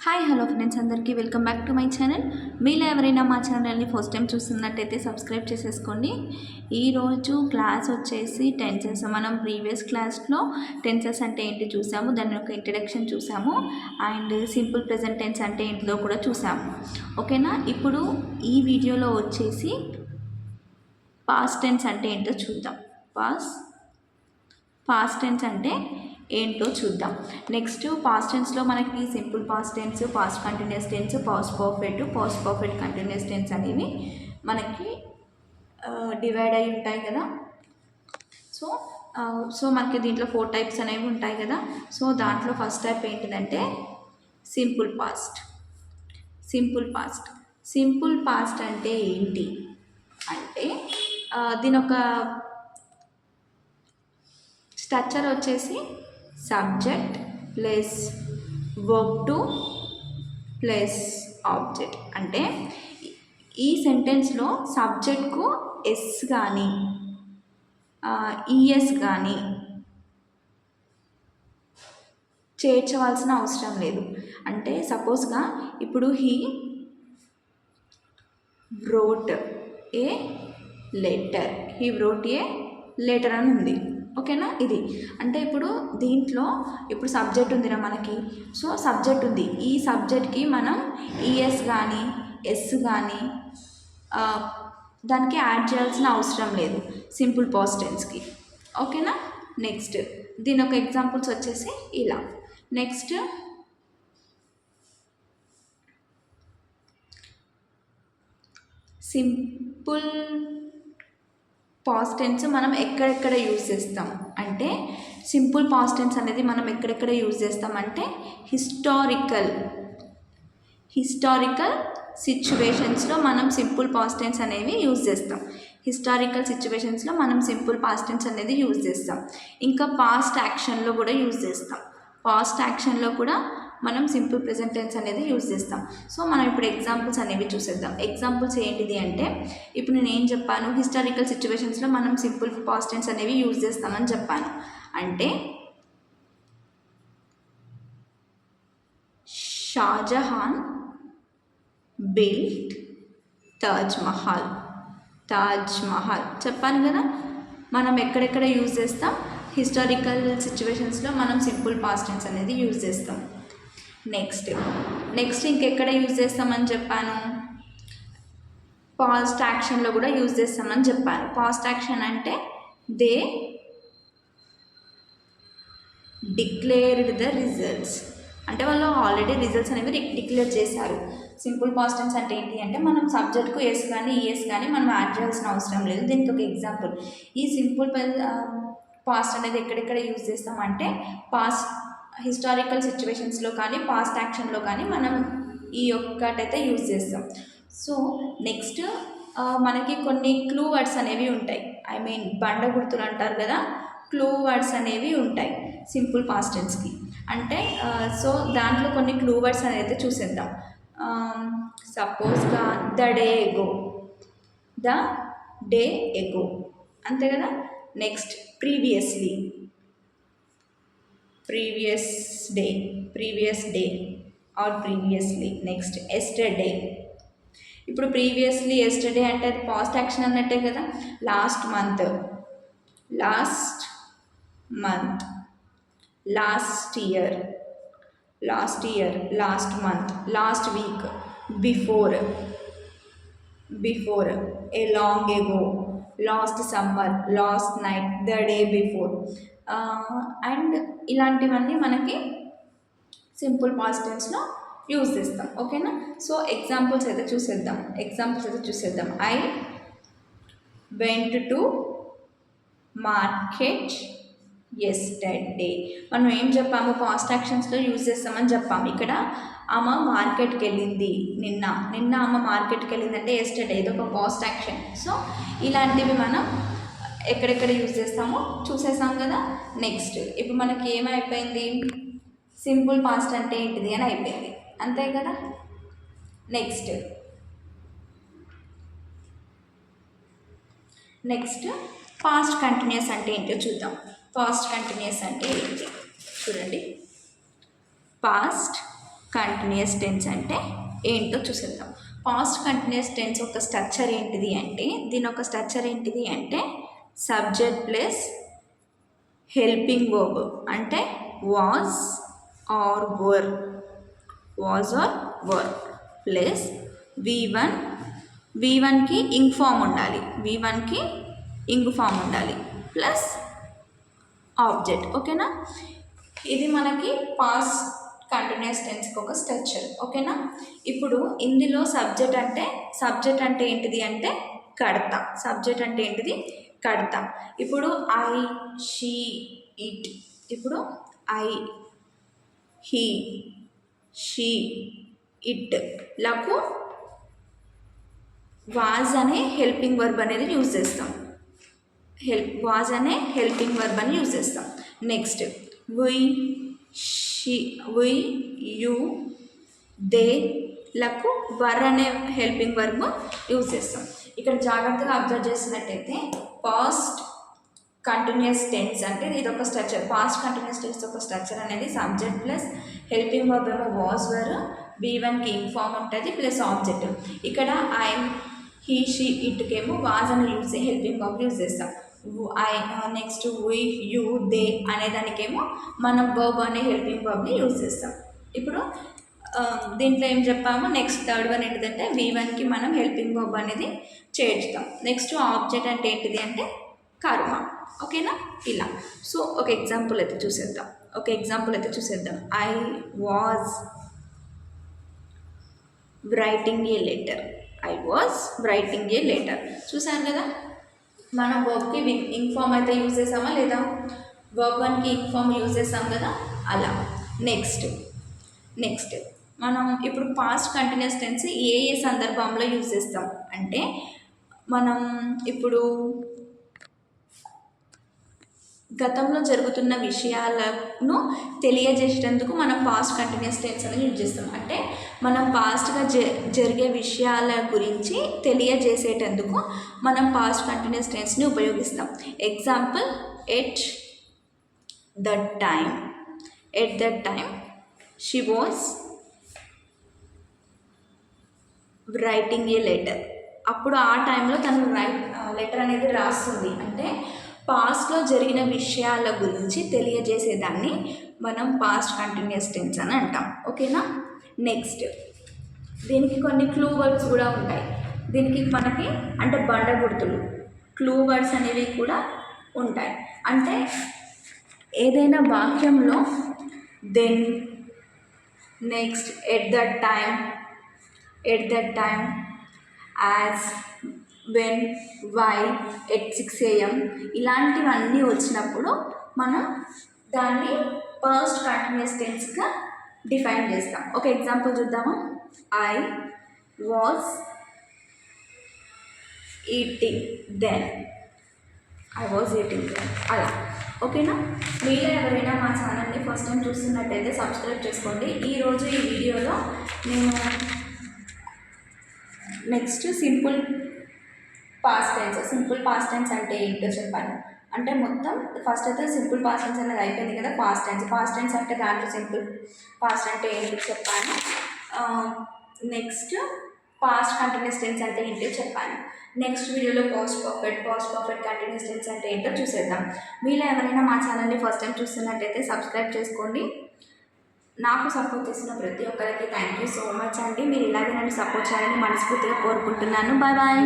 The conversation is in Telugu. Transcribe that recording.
హాయ్ హలో ఫ్రెండ్స్, అందరికీ welcome back to my channel. మీలో ఎవరైనా మా ఛానల్ని ఫస్ట్ టైం చూస్తున్నట్టయితే సబ్స్క్రైబ్ చేసేసుకోండి. ఈరోజు క్లాస్ వచ్చేసి టెన్సెస్. మనం ప్రీవియస్ క్లాస్లో టెన్సెస్ అంటే ఏంటి చూసాము, దాని యొక్క ఇంట్రడక్షన్ చూసాము, అండ్ సింపుల్ ప్రెజెంట్ టెన్స్ అంటే ఏంటిదో కూడా చూసాము. ఓకేనా? ఇప్పుడు ఈ వీడియోలో వచ్చేసి పాస్ట్ టెన్స్ అంటే ఏంటో చూద్దాం. పాస్ట్ టెన్స్ అంటే ఏంటో చూద్దాం. నెక్స్ట్ పాస్ట్ టెన్స్లో మనకి simple past tense, past continuous tense, past perfect continuous tense అనేవి మనకి డివైడ్ అయి ఉంటాయి కదా. సో మనకి దీంట్లో 4 టైప్స్ అనేవి ఉంటాయి కదా. సో దాంట్లో ఫస్ట్ టైప్ ఏంటిదంటే సింపుల్ పాస్ట్ అంటే ఏంటి అంటే దీని ఒక స్ట్రక్చర్ వచ్చేసి subject plus verb to plus object. అంటే ఈ సెంటెన్స్లో సబ్జెక్ట్కు ఎస్ కానీ ఈఎస్ కానీ చేర్చవలసిన అవసరం లేదు. అంటే సపోజ్గా ఇప్పుడు హీ wrote ఏ లెటర్ అని ఉంది. ఓకేనా? ఇది అంటే ఇప్పుడు దీంట్లో ఇప్పుడు సబ్జెక్ట్ ఉందిరా మనకి. సో సబ్జెక్ట్ ఉంది, ఈ సబ్జెక్ట్కి మనం ఈఎస్ కానీ ఎస్ కానీ దానికి యాడ్ చేయాల్సిన అవసరం లేదు సింపుల్ పాస్ట్ టెన్స్కి. ఓకేనా? నెక్స్ట్ దీని ఒక ఎగ్జాంపుల్స్ వచ్చేసి ఇలా. నెక్స్ట్ సింపుల్ పాస్ట్ టెన్స్ మనం ఎక్కడెక్కడ యూజ్ చేస్తాం అంటే సింపుల్ పాస్ట్ టెన్స్ అనేది మనం ఎక్కడెక్కడ యూజ్ చేస్తామంటే హిస్టారికల్ సిచ్యువేషన్స్లో మనం సింపుల్ పాస్ట్ టెన్స్ అనేవి యూజ్ చేస్తాం. ఇంకా పాస్ట్ యాక్షన్లో కూడా యూజ్ చేస్తాం. మనం సింపుల్ ప్రెజెంట్ టెన్స్ అనేది యూజ్ చేస్తాం. సో మనం ఇప్పుడు ఎగ్జాంపుల్స్ అనేవి చూసేద్దాం. ఎగ్జాంపుల్స్ ఏంటిది అంటే ఇప్పుడు నేను ఏం చెప్పాను, హిస్టారికల్ సిచ్యువేషన్స్లో మనం సింపుల్ పాస్ట్ టెన్స్ అనేవి యూజ్ చేస్తామని చెప్పాను. అంటే షాజహాన్ బిల్ట్ తాజ్ మహల్ చెప్పాను కదా. మనం ఎక్కడెక్కడ యూజ్ చేస్తాం, హిస్టారికల్ సిచ్యువేషన్స్లో మనం సింపుల్ పాస్ట్ టెన్స్ అనేది యూజ్ చేస్తాం. నెక్స్ట్ ఇంకెక్కడ యూజ్ చేస్తామని చెప్పాను, పాస్ట్ యాక్షన్లో కూడా యూజ్ చేస్తామని చెప్పాను. పాస్ట్ యాక్షన్ అంటే దే డిక్లేర్డ్ ద రిజల్ట్స్, అంటే వాళ్ళు ఆల్రెడీ రిజల్ట్స్ అనేవి డిక్లేర్ చేశారు. సింపుల్ పాస్ట్ టెన్స్ అంటే ఏంటి అంటే మనం సబ్జెక్ట్కు ఎస్ కానీ ఈఎస్ కానీ మనం యాడ్ చేయాల్సిన అవసరం లేదు. దీనికి ఒక ఎగ్జాంపుల్, ఈ సింపుల్ పాస్ట్ అనేది ఎక్కడెక్కడ యూజ్ చేస్తామంటే హిస్టారికల్ సిచ్యువేషన్స్లో కానీ పాస్ట్ యాక్షన్లో కానీ మనం ఈ ఒక్కటైతే యూజ్ చేస్తాం. సో నెక్స్ట్ మనకి కొన్ని క్లూ వర్డ్స్ అనేవి ఉంటాయి. బండ గుర్తులు అంటారు కదా, క్లూ వర్డ్స్ అనేవి ఉంటాయి సింపుల్ పాస్ట్ టెన్స్కి. అంటే సో దాంట్లో కొన్ని క్లూ వర్డ్స్ అనేది చూసేద్దాం. సపోజ్గా ద డే ఎగో అంతే కదా. Next previous day or previously. Next yesterday. ఇప్పుడు ప్రీవియస్లీ ఎస్టర్డే అంటే అది పాస్ట్ యాక్షన్ అన్నట్టే కదా. Last month, last year, last month, last week, before, a long ago, last summer, last night, the day before and ఇలాంటివన్నీ మనకి సింపుల్ పాస్ట్ టెన్స్లో యూజ్ చేస్తాం. ఓకేనా? సో ఎగ్జాంపుల్స్ అయితే చూసేద్దాం. I went to market yesterday. మనం ఏం చెప్పాము, పాస్ట్ యాక్షన్స్లో యూజ్ చేస్తామని చెప్పాము. ఇక్కడ ఆమె మార్కెట్కి వెళ్ళింది నిన్న ఆమె మార్కెట్కి వెళ్ళింది అంటే ఎస్టర్డే, ఇది ఒక పాస్ట్ యాక్షన్. సో ఇలాంటివి మనం ఎక్కడెక్కడ యూజ్ చేస్తామో చూసేసాం కదా. నెక్స్ట్ ఇప్పుడు మనకి ఏమైపోయింది, సింపుల్ పాస్ట్ అంటే ఏంటిది అని అయిపోయింది, అంతే కదా. నెక్స్ట్ పాస్ట్ కంటిన్యూస్ అంటే ఏంటో చూద్దాం. పాస్ట్ కంటిన్యూస్ అంటే ఏంటి చూడండి. పాస్ట్ కంటిన్యూస్ టెన్స్ అంటే ఏంటో చూసేద్దాం. పాస్ట్ కంటిన్యూస్ టెన్స్ ఒక స్ట్రక్చర్ ఏంటిది అంటే, దీని ఒక స్ట్రక్చర్ ఏంటిది అంటే సబ్జెక్ట్ ప్లస్ హెల్పింగ్ వర్బ్ అంటే was are were, was are were plus V1కి ఇంగ్ ఫామ్ ఉండాలి, V1కి ఇంగ్ ఫామ్ ఉండాలి ప్లస్ ఆబ్జెక్ట్. ఓకేనా, ఇది మనకి పాస్ట్ కంటిన్యూస్ టెన్స్కి ఒక స్ట్రక్చర్. ఓకేనా, ఇప్పుడు ఇందులో సబ్జెక్ట్ అంటే ఏంటిది అంటే కడత. సబ్జెక్ట్ అంటే ఏంటిది కడత. ఇప్పుడు ఐ, షీ, ఇట్. ఇప్పుడు ఐ, హీ, షీ, ఇట్ లకు వాజ్ అనే హెల్పింగ్ వర్బ్ అనేది యూజ్ చేస్తాం. వాజ్ అనే హెల్పింగ్ వర్బ్ అని యూజ్ చేస్తాం. నెక్స్ట్ వి, యు, దే లకు వర్ అనే హెల్పింగ్ వర్బ్ యూజ్ చేస్తాం. ఇక్కడ జాగ్రత్తగా అబ్జర్వ్ చేసినట్టయితే పాస్ట్ కంటిన్యూస్ టెన్స్ అంటే ఇది ఒక స్ట్రక్చర్. పాస్ట్ కంటిన్యూస్ టెన్స్ ఒక స్ట్రక్చర్ అనేది సబ్జెక్ట్ ప్లస్ హెల్పింగ్ వర్బ్ ఏమో వాజ్ వర్, V1కి ఇంగ్ ఫామ్ ఉంటుంది ప్లస్ ఆబ్జెక్ట్. ఇక్కడ ఐ, హీ, షీ, ఇట్కేమో వాజ్ అని హెల్పింగ్ వర్బ్ యూజ్ చేస్తాం. నెక్స్ట్ వి, యు, దే అనేదానికేమో మనం వర్బ్ అనే హెల్పింగ్ వర్బ్ని యూజ్ చేస్తాం. ఇప్పుడు దీంట్లో ఏం చెప్పామో నెక్స్ట్ థర్డ్ వన్ ఏంటిదంటే V1కి మనం హెల్పింగ్ వర్బ్ అనేది చేర్చుతాం. నెక్స్ట్ ఆబ్జెక్ట్ అంటే ఏంటిది అంటే కర్మ. ఓకేనా, ఇలా. సో ఒక ఎగ్జాంపుల్ అయితే చూసేద్దాం. I was writing A letter. చూసారు కదా, మనం వర్బ్కి ఇంగ్ ఫామ్ అయితే యూజ్ చేసామా లేదా, వర్బ్ 1కి ఇంగ్ ఫామ్ యూజ్ చేసాం కదా, అలా. నెక్స్ట్ మనం ఇప్పుడు పాస్ట్ కంటిన్యూస్ టెన్స్ ఏ సందర్భంలో యూజ్ చేస్తాం అంటే, మనం ఇప్పుడు గతంలో జరుగుతున్న విషయాలను తెలియజేసేందుకు మనం పాస్ట్ కంటిన్యూస్ టెన్స్ అనేది యూజ్ చేస్తాం. అంటే మనం పాస్ట్గా జరిగే విషయాల గురించి తెలియజేసేటందుకు మనం పాస్ట్ కంటిన్యూస్ టెన్స్ని ఉపయోగిస్తాం. Example, at that time she was writing A letter. అప్పుడు ఆ టైంలో తను లెటర్ అనేది రాస్తుంది. అంటే పాస్ట్లో జరిగిన విషయాల గురించి తెలియజేసేదాన్ని మనం పాస్ట్ కంటిన్యూస్ టెన్స్ అని అంటాం. ఓకేనా, నెక్స్ట్ దీనికి కొన్ని క్లూ వర్డ్స్ కూడా ఉంటాయి. దీనికి మనకి అంటే బండ గుర్తులు, క్లూ వర్డ్స్ అనేవి కూడా ఉంటాయి. అంటే ఏదైనా వాక్యంలో then, next, at that time, as, when, why, at 6 AM ఇలాంటివన్నీ వచ్చినప్పుడు మనం దాన్ని పాస్ట్ కంటిన్యూస్ టెన్స్గా డిఫైన్ చేస్తాం. ఒక ఎగ్జాంపుల్ చూద్దామా. ఐ వాజ్ ఈటింగ్ దెన్, అలా. ఓకేనా, మీలో ఎవరైనా మా ఛానల్ని ఫస్ట్ టైం చూస్తున్నట్టయితే సబ్స్క్రైబ్ చేసుకోండి. ఈరోజు ఈ వీడియోలో నేను నెక్స్ట్ సింపుల్ పాస్ట్ టెన్స్ అంటే ఏంటో చెప్పాను. అంటే మొత్తం ఫస్ట్ అయితే సింపుల్ పాస్ట్ టెన్స్ అనేది అయిపోయింది కదా. పాస్ట్ టెన్స్ అంటే దాంట్లో సింపుల్ పాస్ట్ అంటే ఏంటో చెప్పాను. నెక్స్ట్ పాస్ట్ కంటిన్యూస్ టెన్స్ అంటే ఏంటో చెప్పాను. నెక్స్ట్ వీడియోలో పాస్ట్ పర్ఫెక్ట్ కంటిన్యూస్ టెన్స్ అంటే ఏంటో చూసేద్దాం. మీలో ఎవరైనా మా ఛానల్ని ఫస్ట్ టైం చూస్తున్నట్టయితే సబ్స్క్రైబ్ చేసుకోండి. నాకు సపోర్ట్ చేసిన ప్రతి ఒక్కరికి థ్యాంక్ యూ సో మచ్ అండి. మీరు ఇలాగే నన్ను సపోర్ట్ చేయాలని మనస్ఫూర్తిగా కోరుకుంటున్నాను. బాయ్.